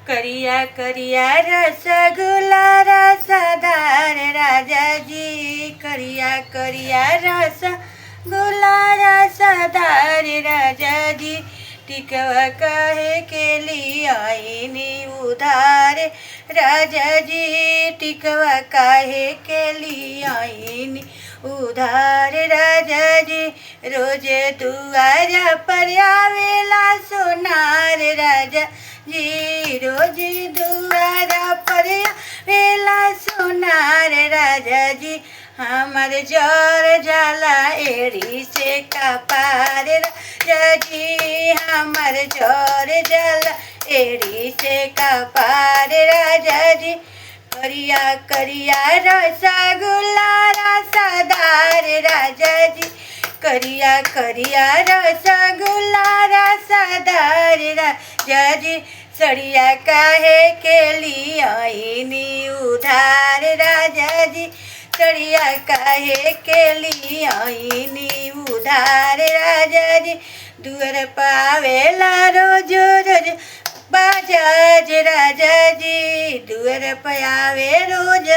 करिया करिया रसगुल्ला रसदार राजा जी, करिया करिया रसगुल्ला रसदार राजा जी, टिकवा कहे के लिए आईनी उधार राजा जी, टिकवा काहे के लिए आईनी उधार राजा जी, रोजे दुआरा पर आवेला सोनार राजा जी, रोज दुआरा पर आवेला सोनार राजा जी, हमर जर जाला एड़ी से कपार राजा जी, हमर जर जाला एड़ी से कपार राजा जी, करिया करिया रसगुल्ला रसदार राजा जी, करिया करिया रसगुल्ला रसदार राजा जी, सड़िया काहे के लिए आईनी उधार राजा जी, सड़िया काहे के लिए आईनी उधार राजा जी, दुअर पावेला रोज रोज बाजाज राजा जी, दुअर पावे रोज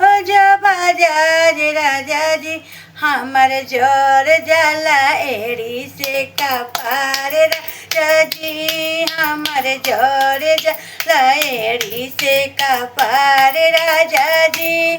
रोज बाजाज राजा जी, हमर जोर जाला एड़ी से कपार राजा जी, हमर जोर जाला एड़ी से कपार राजा जी।